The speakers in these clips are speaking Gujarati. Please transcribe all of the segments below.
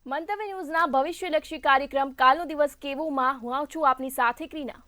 મંતવ્ય ન્યૂઝના ભવિષ્યલક્ષી કાર્યક્રમ કાલનો દિવસ કેવોમાં હું છું આપની સાથે ક્રીના।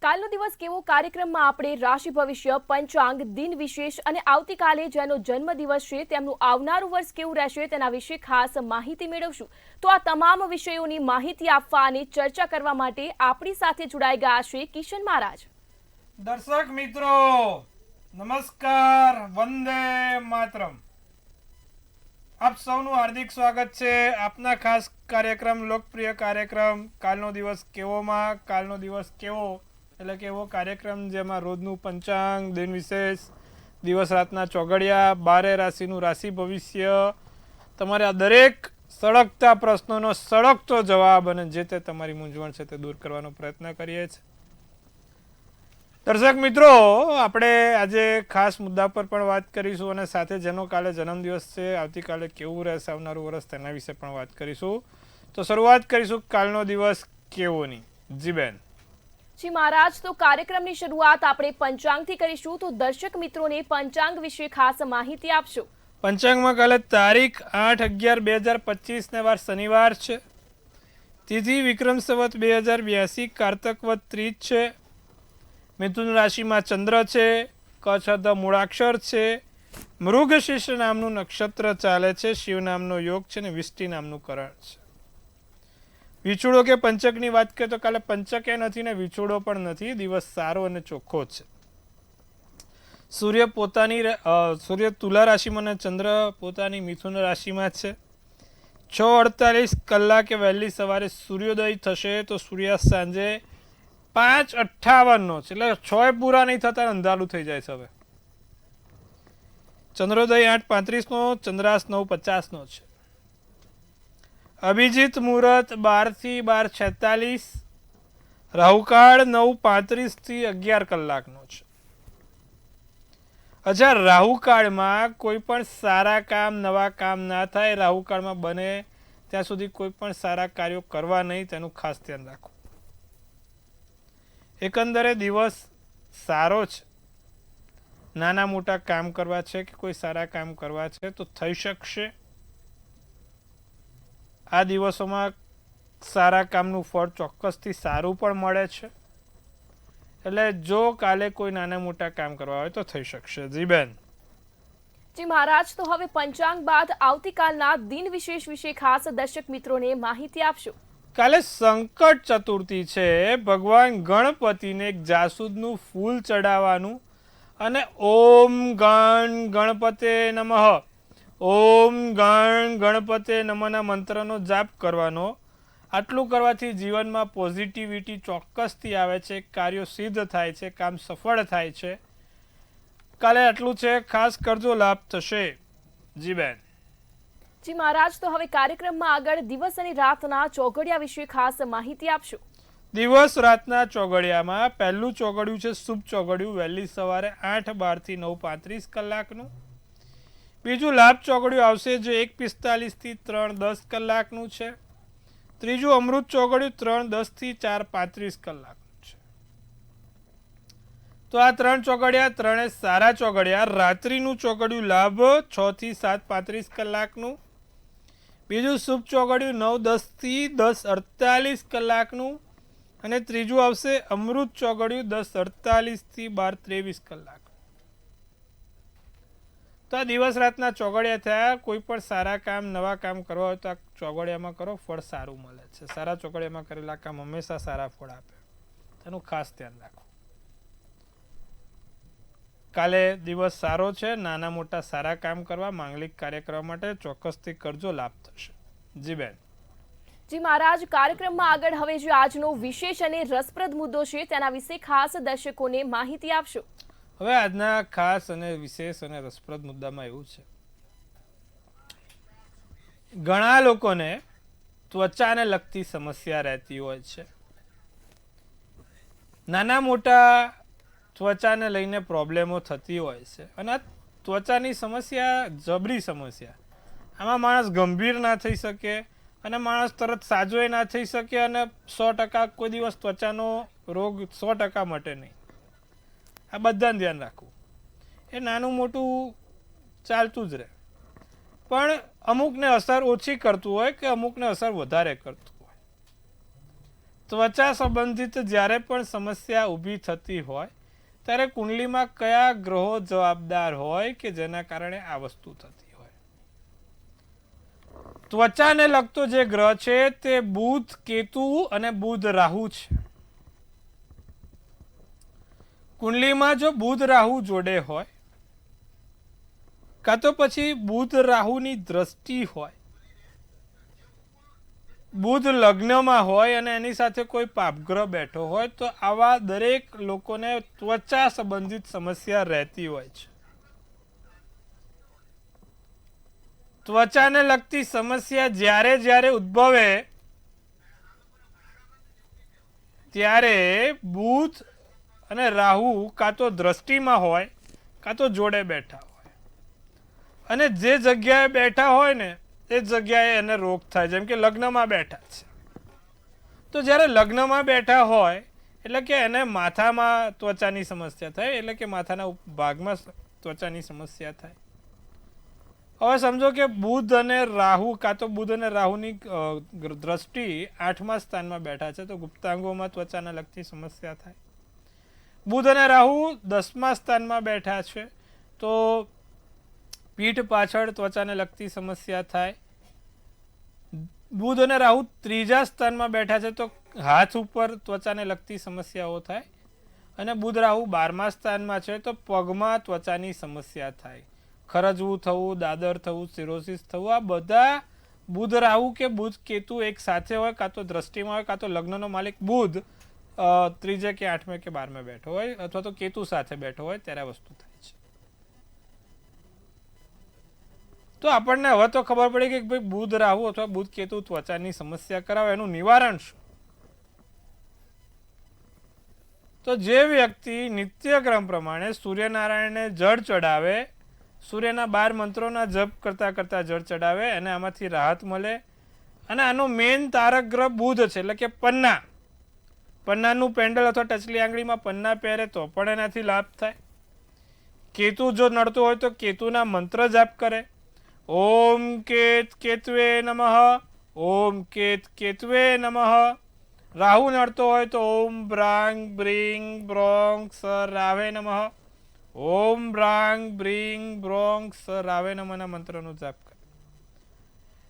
કાલનો દિવસ કેવો કાર્યક્રમમાં આપણે રાશિ ભવિષ્ય, પંચાંગ, દિન વિશેષ અને આવતીકાલે જેનો જન્મદિવસ છે તેમનું આવનારું વર્ષ કેવું રહેશે તેના વિશે ખાસ માહિતી મેળવશું। તો આ તમામ વિષયોની માહિતી આપવા અને ચર્ચા કરવા માટે આપણી સાથે જોડાઈ ગયા છે કિશન મહારાજ। દર્શક મિત્રો નમસ્કાર, વંદે માતરમ। આપ સૌનું હાર્દિક સ્વાગત છે આપના ખાસ કાર્યક્રમ, લોકપ્રિય કાર્યક્રમ કાલનો દિવસ કેવોમાં। કાલનો દિવસ કેવો એટલે કે એવો કાર્યક્રમ જેમાં રોજનું પંચાંગ, દિન વિશેષ, દિવસ રાતના ચોઘડિયા, 12 રાશિનું રાશિ ભવિષ્ય, તમારે આ દરેક સળગતા પ્રશ્નોનો સળગતો જવાબ અને જે તે તમારી મૂંઝવણ છે તે દૂર કરવાનો પ્રયત્ન કરીએ છીએ। દર્શક મિત્રો, આપણે આજે ખાસ મુદ્દા પર પણ વાત કરીશું અને સાથે જેનો કાલે જન્મદિવસ છે, આવતીકાલે કેવું રહેશે આવનારું વર્ષ તેના વિશે પણ વાત કરીશું। તો શરૂઆત કરીશું કાલનો દિવસ કેવોની। જી બેન। જી મહારાજ, તો કાર્યક્રમની શરૂઆત આપણે પંચાંગથી કરીશું, તો દર્શક મિત્રોને પંચાંગ વિશે ખાસ માહિતી આપશો। પંચાંગમાં કાલે તારીખ 8/11/2025 ને વાર શનિવાર છે, તિથિ વિક્રમ સંવત 2082, કારતક વદ 30 છે, મિથુન રાશિમાં ચંદ્ર છે, કચ્છ મૂળાક્ષર છે, મૃગશીર્ષ નામનું નક્ષત્ર ચાલે છે, શિવ નામનો યોગ છે અને વિષ્ટિ નામનું કરણ છે। વિછોડો કે પંચકની વાત કરીએ તો કાલે પંચકે નથી ને વિછોડો પણ નથી, દિવસ સારો અને ચોખ્ખો છે। સૂર્ય તુલા રાશિમાં અને ચંદ્ર પોતાની મિથુન રાશિમાં છે। 6:48 કલાકે વહેલી સવારે સૂર્યોદય થશે, તો સૂર્યાસ્ત સાંજે 5:58 છે, એટલે 6 પૂરા નહીં થતા અંધારું થઈ જાય છે। હવે ચંદ્રોદય 8:35 ચંદ્રાસ્ત 9:50 છે। અભિજીત મુહૂર્ત 12 થી 12:46, રાહુકાળ 9:35 થી 11 કલાકનો છે। અચ્છા, રાહુકાળમાં કોઈ પણ સારા કામ, નવા કામ ના થાય। રાહુકાળમાં બને ત્યાં સુધી કોઈ પણ સારા કાર્યો કરવા નહીં, તેનું ખાસ ધ્યાન રાખો। એકંદરે દિવસ સારો છે, નાના મોટા કામ કરવા છે કે કોઈ સારા કામ કરવા છે તો થઈ શકશે। આ દિવસોમાં સારા કામનું ફળ ચોક્કસથી સારું પણ મળે છે, એટલે જો કાલે કોઈ નાના મોટા કામ કરવા હોય તો થઈ શકશે। જી બેન। જી મહારાજ, તો હવે પંચાંગ બાદ આવતીકાલના દિન વિશેષ વિશે ખાસ દર્શક મિત્રોને માહિતી આપશો। કાલે સંકટ ચતુર્થી છે, ભગવાન ગણપતિને એક જાસૂદનું ફૂલ ચડાવવાનું અને ઓમ ગણ ગણપતે નમઃ, ઓમ ગણ ગણપતે નમઃના મંત્રનો જાપ કરવાનો। આટલું કરવાથી જીવનમાં પોઝિટિવિટી ચોક્કસથી આવે છે, કાર્યો સિદ્ધ થાય છે, કામ સફળ થાય છે। કાલે આટલું છે, ખાસ કરજો, લાભ થશે। જી બેન। જી મહારાજ, તો હવે કાર્યક્રમમાં આગળ દિવસ અને રાતના ચોઘડિયા વિશે ખાસ માહિતી આપશો। દિવસ રાતના ચોઘડિયામાં પહેલું ચોઘડિયું છે શુભ ચોઘડિયું, વહેલી સવારે 8:12 થી 9:35 કલાકનું। બીજું લાભ ચોઘડિયું આવશે જે 1:45 થી 3:10 કલાકનું છે। ત્રીજું અમૃત ચોઘડિયું 3:10 થી 4:35 કલાકનું છે। તો આ ત્રણ ચોઘડિયા ત્રણે સારા ચોઘડિયા। રાત્રિનું ચોઘડિયું લાભ 6 થી 7:35 કલાકનું। બીજું શુભ ચોઘડિયું 9:10 થી 10:48 કલાકનું અને ત્રીજું આવશે અમૃત ચોઘડિયું 10:48 થી 12:23 કલાક। તો આ દિવસ રાતના ચોઘડિયા થયા। કોઈ પણ સારા કામ, નવા કામ કરવા હોય તો આ ચોઘડિયામાં કરો, ફળ સારું મળે છે। સારા ચોઘડિયામાં કરેલા કામ હંમેશા સારા ફળ આપે, તેનું ખાસ ધ્યાન રાખો। કાલે દિવસ સારો છે, નાના મોટા સારા કામ કરવા, માંગલિક કાર્ય કરવા માટે ચોક્કસથી કરજો, લાભ થશે। જી બેન। જી મહારાજ, કાર્યક્રમમાં આગળ હવે જે આજનો વિશેષ અને રસપ્રદ મુદ્દો છે તેના વિશે ખાસ દર્શકોને માહિતી આપશો। હવે આજના ખાસ અને વિશેષ અને રસપ્રદ મુદ્દામાં એવું છે, ઘણા લોકોને ત્વચાને લગતી સમસ્યા રહેતી હોય છે। નાના મોટા ત્વચાને લઈને પ્રોબ્લેમો થતી હોય છે અને આ ત્વચાની સમસ્યા જબરી સમસ્યા, આમાં માણસ ગંભીર ના થઈ શકે અને માણસ તરત સાજોય ના થઈ શકે અને 100% કોઈ દિવસ ત્વચાનો રોગ 100% મટે નહીં. આ બધાને ધ્યાન રાખવું. એ નાનું મોટું ચાલતું જ રહે, પણ અમુકને અસર ઓછી કરતું હોય કે અમુકને અસર વધારે કરતું હોય. ત્વચા સંબંધિત જ્યારે પણ સમસ્યા ઊભી થતી હોય ત્યારે કુંડલીમાં કયા ગ્રહો જવાબદાર હોય કે જેના કારણે આ વસ્તુ થતી હોય. ત્વચાને લગતો જે ગ્રહ છે તે બુધ, કેતુ અને બુધ રાહુ છે. કુંડલીમાં જો બુધ રાહુ જોડે હોય કાં તો પછી બુધ રાહુની દ્રષ્ટિ હોય, બુધ લગ્નમાં હોય અને એની સાથે કોઈ પાપગ્રહ બેઠો હોય તો આવા દરેક લોકોને ત્વચા સંબંધિત સમસ્યા રહેતી હોય છે. ત્વચાને લગતી સમસ્યા જ્યારે જ્યારે ઉદ્ભવે ત્યારે બુધ અને રાહુ કાં તો દ્રષ્ટિમાં હોય કાં તો જોડે બેઠા હોય, અને જે જગ્યાએ બેઠા હોય ને એ જગ્યાએ એને રોગ થાય. જેમ કે લગ્નમાં બેઠા છે તો જ્યારે લગ્નમાં બેઠા હોય એટલે કે એને માથામાં ત્વચાની સમસ્યા થાય, એટલે કે માથાના ભાગમાં ત્વચાની સમસ્યા થાય. હવે સમજો કે બુધ અને રાહુ કાં તો બુધ અને રાહુની દ્રષ્ટિ 8મા સ્થાનમાં બેઠા છે તો ગુપ્તાંગોમાં ત્વચાને લગતી સમસ્યા થાય. બુધ અને રાહુ 10મા સ્થાનમાં બેઠા છે તો પીઠ પાછળ ત્વચાને લગતી સમસ્યા થાય. બુધ અને રાહુ 3જા સ્થાનમાં બેઠા છે તો હાથ ઉપર ત્વચાને લગતી સમસ્યાઓ થાય. અને બુધ રાહુ 12મા સ્થાનમાં છે તો પગમાં ત્વચાની સમસ્યા થાય. ખરજવું થવું, દાદર થવું, સિરોસિસ થવું, આ બધા બુધ રાહુ કે બુધ કેતુ એક સાથે હોય, કાં તો દ્રષ્ટિમાં હોય કાં તો લગ્નનો માલિક બુધ 3જે કે 8મે કે 12મે બેઠો હોય અથવા તો કેતુ સાથે બેઠો હોય ત્યારે આ વસ્તુ થાય છે. તો આપણને હવે તો ખબર પડી કે ભાઈ બુધ રાહુ અથવા બુધ કેતુ ત્વચાની સમસ્યા કરાવે એનું નિવારણ શું. તો જે વ્યક્તિ નિત્યક્રમ પ્રમાણે સૂર્યનારાયણને જળ ચડાવે, સૂર્યના 12 મંત્રોના જપ કરતા કરતા જળ ચડાવે અને આમાંથી રાહત મળે. અને આનો મેઇન તારક ગ્રહ બુધ છે, એટલે કે પન્નાનું પેન્ડલ અથવા ટચલી આંગળીમાં પન્ના પહેરે તો પણ એનાથી લાભ થાય. કેતુ જો નડતો હોય તો કેતુના મંત્ર જાપ કરે, ઓમ કેત કેતવે નમઃ, ઓમ કેત કેતવે નમઃ. રાહુ નડતો હોય તો ઓમ બ્રાંગ બ્રીંગ બ્રોંગ સ રાવે નમઃ, ઓમ બ્રાંગ બ્રીંગ બ્રોંગ સ રાવે નમઃના મંત્રનો જાપ કરે.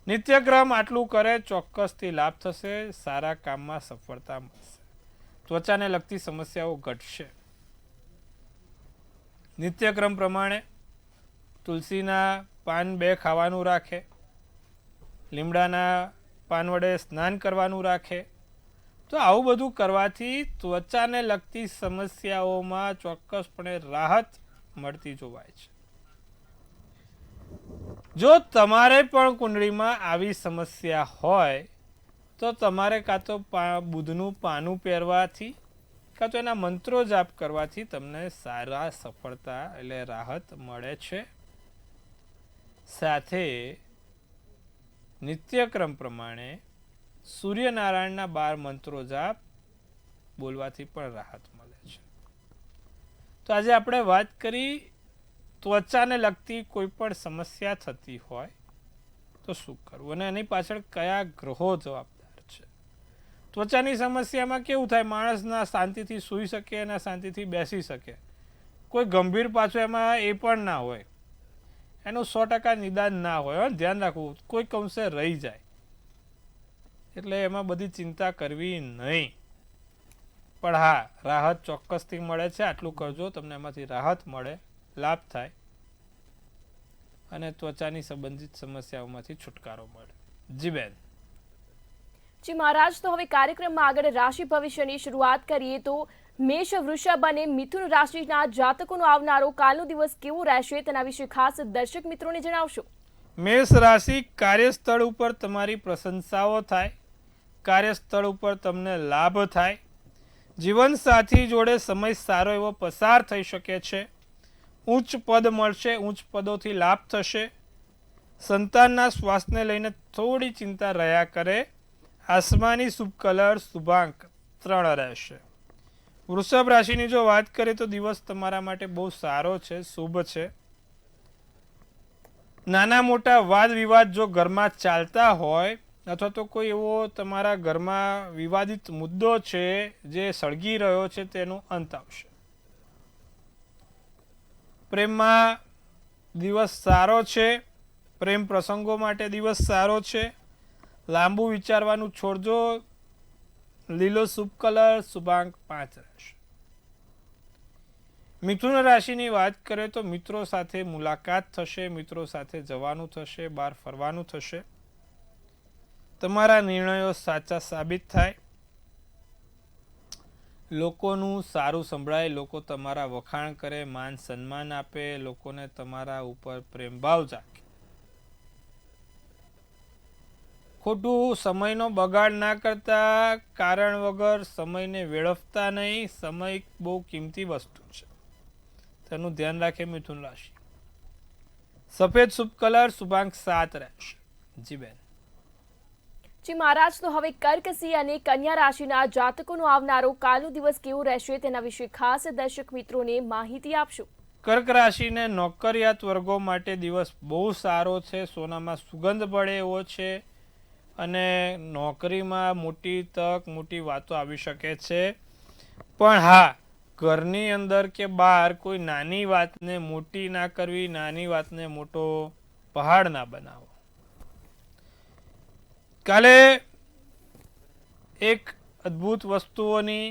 નિત્યક્રમ આટલું કરે, ચોક્કસથી લાભ થશે, સારા કામમાં સફળતા મળશે, ત્વચાને લગતી સમસ્યાઓ ઘટશે. નિત્યક્રમ પ્રમાણે તુલસીના પાન 2 ખાવાનું રાખે, લીમડાના પાન વડે સ્નાન કરવાનું રાખે. તો આવું બધું કરવાથી ત્વચાને લગતી સમસ્યાઓમાં ચોક્કસપણે રાહત મળતી જોવાય છે. જો તમારે પણ કુંડળીમાં આવી સમસ્યા હોય તો તમારે કાં તો બુધનું પાનું પહેરવાથી કાં તો એના મંત્રો જાપ કરવાથી તમને સારા સફળતા એટલે રાહત મળે છે. સાથે નિત્યક્રમ પ્રમાણે સૂર્યનારાયણના 12 મંત્રો જાપ બોલવાથી પણ રાહત મળે છે. તો આજે આપણે વાત કરી ત્વચાને લગતી કોઈ પણ સમસ્યા થતી હોય તો શું કરવું અને એની પાછળ કયા ગ્રહો જવાબદાર છે. ત્વચાની સમસ્યામાં કેવું થાય, માણસ ના શાંતિથી સૂઈ શકે અને શાંતિથી બેસી શકે, કોઈ ગંભીર પાછું એમાં એ પણ ના હોય, એનું 100% નિદાન ના હોય. ધ્યાન રાખવું, કોઈ અંશે રહી જાય એટલે એમાં બધી ચિંતા કરવી નહીં. પણ હા, રાહત ચોક્કસથી મળે છે. આટલું કરજો, તમને એમાંથી રાહત મળે, લાભ થાય અને ત્વચાની સંબંધિત સમસ્યાઓમાંથી છુટકારો મળે. જી બેન. જી મહારાજ, તો હવે કાર્યક્રમમાં આગળ રાશિ ભવિષ્યની શરૂઆત કરીએ તો મેષ, વૃષભ અને મિથુન રાશિના જાતકોનો આવનારો કાલનો દિવસ કેવો રહેશે તેના વિશે ખાસ દર્શક મિત્રોને જણાવશો. મેષ રાશિ, કાર્યસ્થળ ઉપર તમારી પ્રશંસાઓ થાય, કાર્યસ્થળ ઉપર તમને લાભ થાય, જીવનસાથી જોડે સમય સારો એવો પસાર થઈ શકે છે, ઉચ્ચ પદ મળશે, ઉચ્ચ પદોથી લાભ થશે, સંતાનના સ્વાસ્થ્યને લઈને થોડી ચિંતા રહ્યા કરે. આસમાની શુભ કલર શુભાંક 3 રહેશે. વૃષભ રાશિની જો વાત કરીએ તો દિવસ તમારા માટે બહુ સારો છે, શુભ છે. નાના મોટા વાદ વિવાદ જો ઘરમાં ચાલતા હોય અથવા તો કોઈ એવો તમારા ઘરમાં વિવાદિત મુદ્દો છે જે સળગી રહ્યો છે તેનો અંત આવશે. પ્રેમમાં દિવસ સારો છે. પ્રેમ પ્રસંગો માટે દિવસ સારો છે. લાંબુ વિચારવાનું છોડજો. લીલો શુભ કલર શુભાંક 5 રહેશે. મિથુન રાશિની વાત કરીએ તો મિત્રો સાથે મુલાકાત થશે, મિત્રો સાથે જવાનું થશે, બહાર ફરવાનું થશે. તમારા નિર્ણયો સાચા સાબિત થાય. લોકોનું સારું સંભળાય, લોકો તમારા વખાણ કરે, માન સન્માન આપે, લોકોને તમારા ઉપર પ્રેમ ભાવ જાગે. ખોટું સમયનો બગાડ ના કરતા, કારણ વગર સમયને વેડફતા નહીં. સમય બહુ કિંમતી વસ્તુ છે, તેનું ધ્યાન રાખે મિથુન રાશિ. સફેદ શુભ કલર શુભાંક 7 રહેશે. જી બેન. જી મહારાજ, તો હવે કર્ક, સિંહ અને કન્યા રાશિના જાતકોનો આવનારો કાલનો દિવસ કેવો રહેશે તેના વિશે ખાસ દર્શક મિત્રોને માહિતી આપશો. કર્ક રાશિને નોકરિયાત વર્ગો માટે દિવસ બહુ સારો છે. સોનામાં સુગંધ પડે એવો છે અને નોકરીમાં મોટી તક, મોટી વાતો આવી શકે છે. પણ હા, ઘરની અંદર કે બહાર કોઈ નાની વાતને મોટી ના કરવી, નાની વાતને મોટો પહાડ ના બનાવો. કાલે એક અદ્ભુત વસ્તુઓની,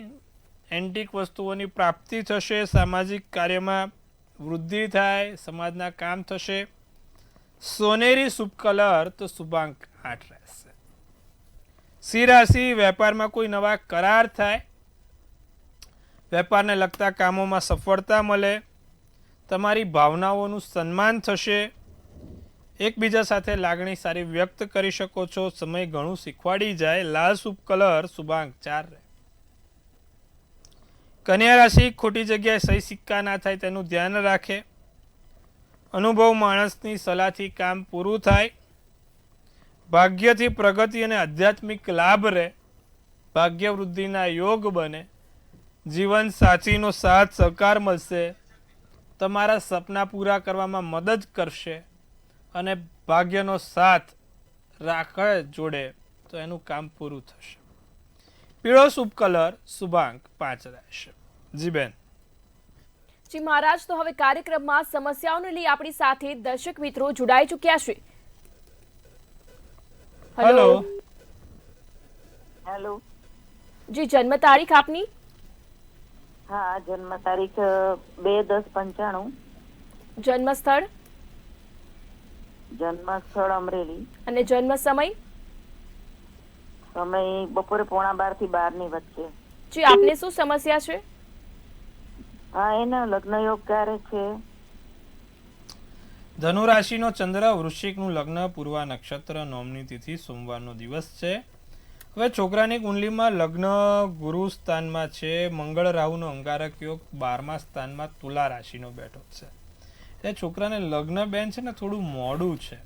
એન્ટિક વસ્તુઓની પ્રાપ્તિ થશે. સામાજિક કાર્યમાં વૃદ્ધિ થાય, સમાજના કામ થશે. સોનેરી શુભ કલર તો શુભાંક 8 રહેશે. સિંહ રાશિ, વેપારમાં કોઈ નવા કરાર થાય, વેપારને લગતા કામોમાં સફળતા મળે, તમારી ભાવનાઓનું સન્માન થશે. એકબીજા સાથે લાગણી સારી વ્યક્ત કરી શકો છો. સમય ઘણું શીખવાડી જાય. લાલ શુભ કલર શુભાંક 4 રહે. કન્યા રાશિ, ખોટી જગ્યાએ સહી સિક્કા ના થાય તેનું ધ્યાન રાખે. અનુભવ માણસની સલાહથી કામ પૂરું થાય. ભાગ્યથી પ્રગતિ અને આધ્યાત્મિક લાભ રહે. ભાગ્ય વૃદ્ધિના યોગ બને. જીવન સાથીનો સાથ સહકાર મળશે. તમારા સપના પૂરા કરવામાં મદદ કરશે અને ભાગ્યનો સાથ રાખે જોડે તો એનું કામ પૂરું થશે. પીળો શુભ કલર શુભાંક 5 રહેશે. જી બેન. જી મહારાજ, તો હવે કાર્યક્રમમાં સમસ્યાઓને લઈ આપણી સાથે દર્શક મિત્રો જોડાઈ ચૂક્યા છે. હેલો. હેલો. જી, જન્મ તારીખ આપની? હા, જન્મ તારીખ 2/10/95. જન્મ સ્થળ? જન્મ સ્થળ અમરેલી. અને જન્મ સમય? સમય બપોરે 11:15 થી 12 ની વચ્ચે. જી, આપને શું સમસ્યા છે? હા, એના લગ્ન યોગ ક્યારે છે? ધનુ રાશિનો ચંદ્ર, વૃશ્ચિકનું લગ્ન, પૂર્વા નક્ષત્ર, નોમની તિથિ, સોમવારનો દિવસ છે. હવે છોકરાની કુંડલીમાં લગ્ન ગુરુ સ્થાનમાં છે. મંગળ રાહુનો અંગારક યોગ 12મા સ્થાનમાં તુલા રાશિનો બેઠો છે. એટલે છોકરાને લગ્ન બેન છે ને થોડું મોડું છે,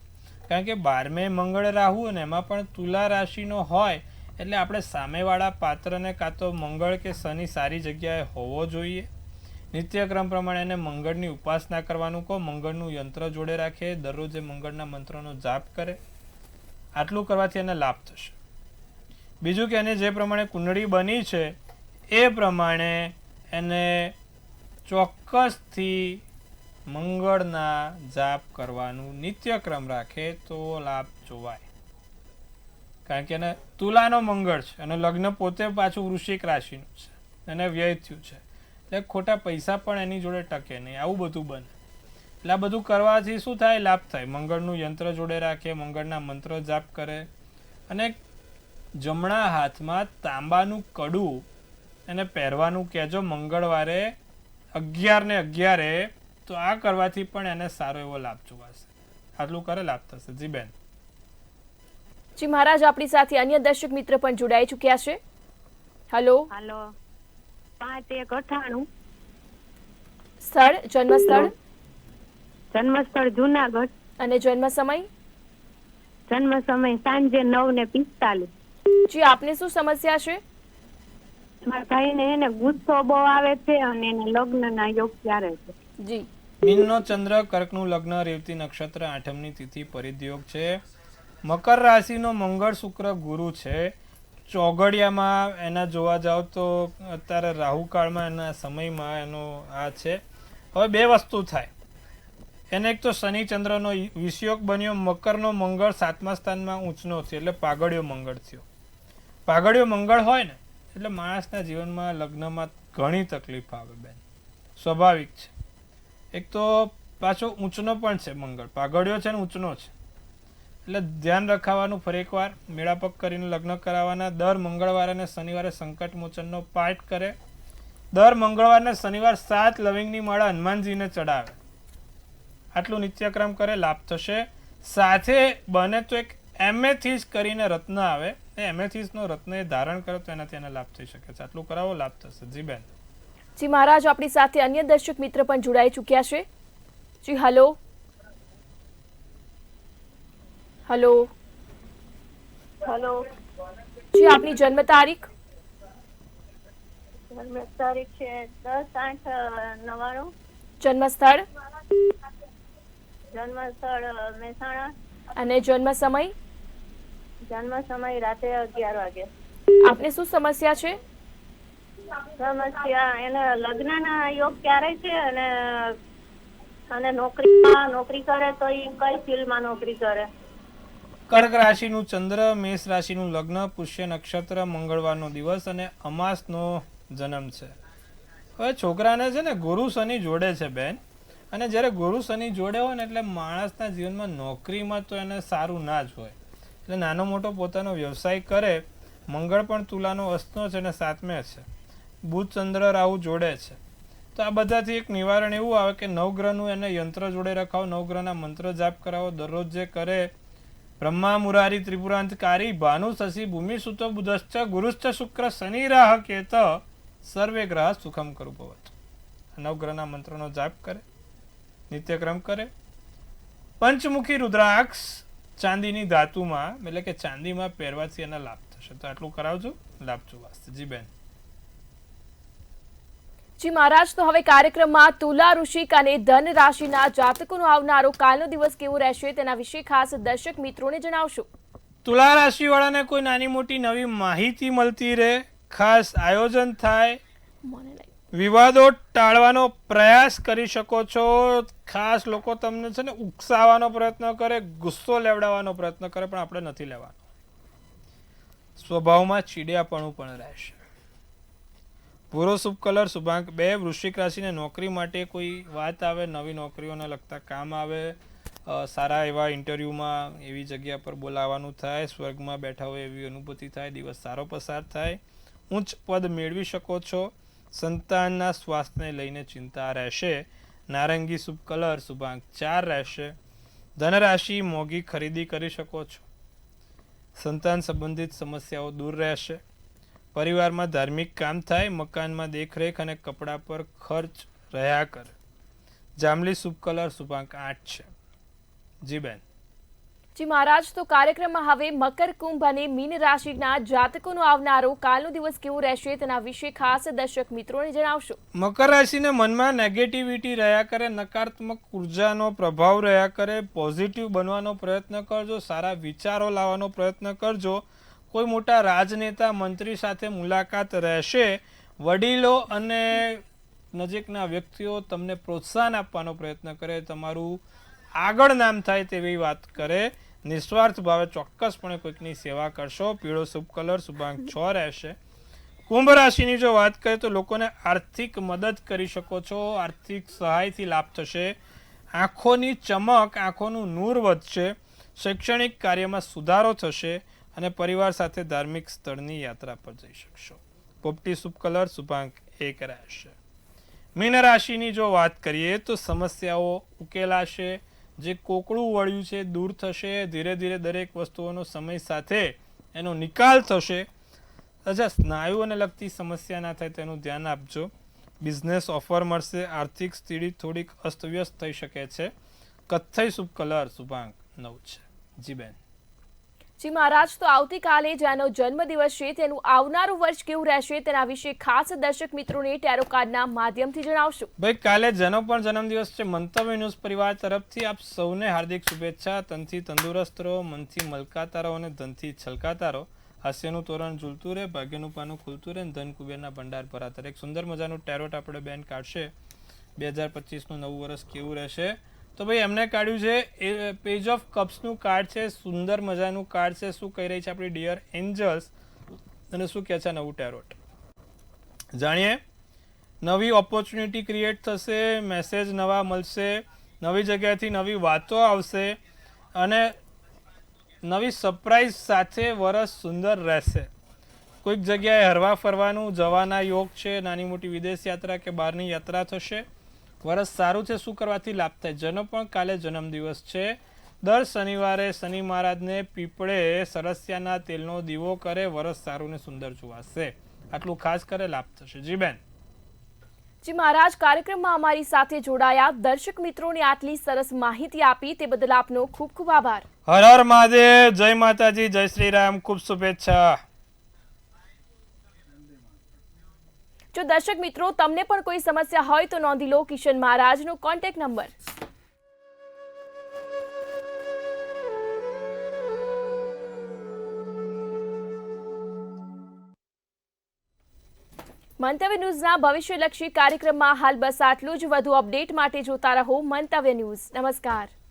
કારણ કે 12મે મંગળ રાહુ અને એમાં પણ તુલા રાશિનો હોય એટલે આપણે સામેવાળા પાત્રને કાં તો મંગળ કે શનિ સારી જગ્યાએ હોવો જોઈએ. નિત્યક્રમ પ્રમાણે એને મંગળની ઉપાસના કરવાનું કહો. મંગળનું યંત્ર જોડે રાખે, દરરોજે મંગળના મંત્રનો જાપ કરે. આટલું કરવાથી એને લાભ થશે. બીજું કે એને જે પ્રમાણે કુંડળી બની છે એ પ્રમાણે એને ચોક્કસથી મંગળના જાપ કરવાનું નિત્યક્રમ રાખે તો લાભ જોવાય. કારણ કે એને તુલાનો મંગળ છે અને લગ્ન પોતે પાછું વૃશ્ચિક રાશિનું છે, એને વ્યય થયું છે, એટલે ખોટા પૈસા પણ એની જોડે ટકે નહીં. આવું બધું બને. એટલે આ બધું કરવાથી શું થાય? લાભ થાય. મંગળનું યંત્ર જોડે રાખે, મંગળના મંત્ર જાપ કરે અને જમણા હાથમાં તાંબાનું કડું એને પહેરવાનું કહેજો મંગળવારે 11 ને 11. તો આ કરવાથી પણ એને સારો એવો લાભ જોવાશે. આટલું કરે લાભ થશે. જી બેન. જી મહારાજ, આપણી સાથે અન્ય દર્શક મિત્ર પણ જોડાઈ ચૂક્યા છે. હેલો. હાલો. 5/1/98. સ્થળ? જન્મ સ્થળ? જન્મ સ્થળ જુનાગઢ. અને જન્મ સમય? જન્મ સમય સાંજે 9:45. જી આપને શું સમસ્યા છે? મારા ભાઈને એને ગુસ્સો બહુ આવે છે અને એને લગ્નના યોગ ક્યારે છે? જી મીનનો ચંદ્ર, કર્કનું લગ્ન, રેવતી નક્ષત્ર, આઠમની તિથિ, પરિધયોગ છે. મકર રાશિનો મંગળ, શુક્ર, ગુરુ છે. ચોઘડિયામાં એના જોવા જાવ તો અત્યારે રાહુકાળમાં એના સમયમાં એનો આ છે. હવે બે વસ્તુ થાય. એને એક તો શનિ ચંદ્રનો વિષયોગ બન્યો, મકરનો મંગળ 7મા સ્થાનમાં ઊંચનો થયો એટલે પાગડિયો મંગળ થયો. પાગડિયો મંગળ હોય ને એટલે માણસના જીવનમાં લગ્નમાં ઘણી તકલીફ આવે બેન, સ્વાભાવિક છે. એક તો પાછો ઊંચનો પણ છે મંગળ, પાગડિયો છે ને ઊંચનો છે એટલે ધ્યાન રખાવાનું. ફરી એકવાર મેળાપક કરીને લગ્ન કરાવવાના. દર મંગળવારે અને શનિવારે સંકટ મોચનનો પાઠ કરે. દર મંગળવારને શનિવાર 7 લવિંગની માળા હનુમાનજીને ચડાવે. આટલું નિત્યક્રમ કરે, લાભ થશે. સાથે બને તો એક એમેથિસ કરીને રત્ન આવે, એ એમેથિસનો રત્ન એ ધારણ કરે તો એનાથી એને લાભ થઈ શકે છે. આટલું કરાવો, લાભ થશે. જી બેન. જી મહારાજ, આપણી સાથે અન્ય દર્શક મિત્ર પણ જોડાઈ ચૂક્યા છે. જી હલો હલો હેલો, જી આપની જન્મ તારીખ? જન્મ તારીખ છે 10/8/99. જન્મ સ્થળ જન્મ સ્થળ મહેસાણા. અને જન્મ સમય? જન્મ સમય રાતે 11 વાગે. આપને શું સમસ્યા છે? સમસ્યા એને લગ્નના યોગ ક્યારે છે અને નોકરી કરે તો એ કઈ ફિલ્ડમાં નોકરી કરે? કર્ક રાશિનું ચંદ્ર, મેષ રાશિનું લગ્ન, પુષ્ય નક્ષત્ર, મંગળવારનો દિવસ અને અમાસનો જન્મ છે. હવે છોકરાને છે ને ગુરુ શનિ જોડે છે બેન, અને જ્યારે ગુરુ શનિ જોડે હોય ને એટલે માણસના જીવનમાં નોકરીમાં તો એને સારું ના જ હોય. એટલે નાનો મોટો પોતાનો વ્યવસાય કરે. મંગળ પણ તુલાનો અસ્તનો છે અને 7મે છે. બુધ, ચંદ્ર, રાહુ જોડે છે. તો આ બધાથી એક નિવારણ એવું આવે કે નવગ્રહનું એને યંત્ર જોડે રખાવો, નવગ્રહના મંત્ર જાપ કરાવો. દરરોજ જે કરે બ્રહ્મા મુરારી ત્રિપુરાંતકારી ભાનુ શશી ભૂમિ સુતો બુધશ્ચ ગુરુશ્ચ શુક્ર શનિ રાહ કેત સર્વે ગ્રહ સુખમ કરું ભવત. નવગ્રહના મંત્રનો જાપ કરે, નિત્યક્રમ કરે. પંચમુખી રુદ્રાક્ષ ચાંદીની ધાતુમાં એટલે કે ચાંદીમાં પહેરવાથી એના લાભ થશે. તો આટલું કરાવજો, લાભ જોવાશે. જી બેન. જી મહારાજ, તો હવે કાર્યક્રમમાં તુલા, વૃશ્ચિક અને ધન રાશિના જાતકોનો આવનારો કાલનો દિવસ કેવો રહેશે તેના વિશે ખાસ દર્શક મિત્રોને જણાવશો. તુલા રાશિ વાળાને કોઈ નાની મોટી નવી માહિતી મળતી રહે, ખાસ આયોજન થાય, વિવાદો ટાળવાનો પ્રયાસ કરી શકો છો. ખાસ લોકો તમને છે ને ઉકસાવવાનો પ્રયત્ન કરે, ગુસ્સો લેવડાવવાનો પ્રયત્ન કરે, પણ આપણે નથી લેવાનો. સ્વભાવમાં ચીડિયાપણું પણ રહેશે. પૂરો શુભ કલર શુભાંક 2. વૃશ્ચિક રાશિને નોકરી માટે કોઈ વાત આવે, નવી નોકરીઓને લગતા કામ આવે, સારા એવા ઇન્ટરવ્યૂમાં એવી જગ્યા પર બોલાવવાનું થાય, સ્વર્ગમાં બેઠા હોય એવી અનુભૂતિ થાય, દિવસ સારો પસાર થાય, ઉચ્ચ પદ મેળવી શકો છો. સંતાનના સ્વાસ્થ્યને લઈને ચિંતા રહેશે. નારંગી શુભ કલર શુભાંક 4 રહેશે. ધનરાશિ મોંઘી ખરીદી કરી શકો છો. સંતાન સંબંધિત સમસ્યાઓ દૂર રહેશે. પરિવારમાં ધાર્મિક કામ થાય, મકાનમાં દેખરેખ અને કપડાં પર ખર્ચ રહ્યા કરે. જાંબલી શુભ કલર શુભાંક 8 છે. જી બેન. જી મહારાજ, તો કાર્યક્રમમાં હવે મકર, કુંભ અને મીન રાશિના જાતકોનો આવનારો કાલનો દિવસ કેવો રહેશે તેના વિશે ખાસ દર્શક મિત્રોને જણાવશો. મકર રાશિને મનમાં નેગેટિવિટી રહ્યા કરે, નકારાત્મક ઉર્જાનો પ્રભાવ રહ્યા કરે. પોઝિટિવ બનવાનો પ્રયત્ન કરજો, સારા વિચારો લાવવાનો પ્રયત્ન કરજો. કોઈ મોટા રાજનેતા, મંત્રી સાથે મુલાકાત રહેશે. વડીલો અને નજીકના વ્યક્તિઓ તમને પ્રોત્સાહન આપવાનો પ્રયત્ન કરે, તમારું આગળ નામ થાય તેવી વાત કરે. નિસ્વાર્થ ભાવે ચોક્કસપણે કોઈકની સેવા કરશો. પીળો શુભ કલર શુભાંક 6 રહેશે. કુંભ રાશિની જો વાત કરીએ તો લોકોને આર્થિક મદદ કરી શકો છો. આર્થિક સહાયથી લાભ થશે. આંખોની ચમક, આંખોનું નૂર વધશે. શૈક્ષણિક કાર્યમાં સુધારો થશે અને પરિવાર સાથે ધાર્મિક સ્થળની યાત્રા પર જઈ શકશો. પોપટી શુભ કલર શુભાંક 1 રહેશે. મીન રાશિની જો વાત કરીએ તો સમસ્યાઓ ઉકેલાશે. જે કોકળું વળ્યું છે દૂર થશે. ધીરે ધીરે દરેક વસ્તુઓનો સમય સાથે એનો નિકાલ થશે. અચ્છા, સ્નાયુઓને લગતી સમસ્યા ના થાય તેનું ધ્યાન આપજો. બિઝનેસ ઓફર મળશે. આર્થિક સ્થિતિ થોડીક અસ્તવ્યસ્ત થઈ શકે છે. કથ્થઈ શુભ કલર શુભાંક 9 છે. જી બેન. જી મહારાજ, તો આવતીકાલે જેનો જન્મદિવસ છે તેનું આવનારું વર્ષ કેવું રહેશે તેના વિશે ખાસ દર્શક મિત્રોને ટેરો કાર્ડના માધ્યમથી જણાવશો. ભાઈ, કાલે જેનો પણ જન્મદિવસ છે, મંતવ્ય ન્યૂઝ પરિવાર તરફથી આપ સૌને હાર્દિક શુભેચ્છા. તનથી તંદુરસ્ત રહો, મનથી મલકાતા રહો અને ધનથી છલકાતા રહો. હાસ્યનું તોરણ ઝૂલતું રહે, ભાગ્યનું પાનું ખુલતું રહે, ધન કુબેરના ભંડાર ભરાતા રહે. એક સુંદર મજાનું ટેરોટ આપણે બેન કાઢશે. 2025નું નવું વર્ષ કેવું રહેશે? તો ભાઈ એમને કાઢ્યું છે એ પેજ ઓફ કપ્સનું કાર્ડ છે. સુંદર મજાનું કાર્ડ છે. શું કહી રહી છે આપણી ડિયર એન્જલ્સ અને શું કહે છે નવું ટેરોટ જાણીએ. નવી ઓપોર્ચ્યુનિટી ક્રિએટ થશે, મેસેજ નવા મળશે, નવી જગ્યાએથી નવી વાતો આવશે અને નવી સરપ્રાઈઝ સાથે વરસ સુંદર રહેશે. કોઈક જગ્યાએ હરવા ફરવાનું જવાના યોગ છે. નાની મોટી વિદેશ યાત્રા કે બહારની યાત્રા થશે. વરસ સારું છે. શું કરવાથી લાભ થાય? જેનો પણ કાલે જન્મદિવસ છે, દર શનિવારે શનિ મહારાજને પીપળે સરસિયાના તેલનો દીવો કરે, વરસ સારું ને સુંદર જોવાશે. આટલું ખાસ કરે, લાભ થશે. જી બેન. જી મહારાજ, કાર્યક્રમમાં અમારી સાથે જોડાયા દર્શક મિત્રોને આટલી સરસ માહિતી આપી તે બદલ આપનો ખૂબ ખૂબ આભાર. હર હર મહાદેવ. જય માતાજી, જય શ્રી રામ. ખૂબ શુભેચ્છા. જો દર્શક મિત્રો તમને પણ કોઈ સમસ્યા હોય તો નોંધી લો કિશન મહારાજનો કોન્ટેક્ટ નંબર. મંતવ્ય ન્યૂઝના ભવિષ્યલક્ષી કાર્યક્રમમાં હાલ બસ આટલું જ. વધુ અપડેટ માટે જોતા રહો મંતવ્ય ન્યૂઝ. નમસ્કાર.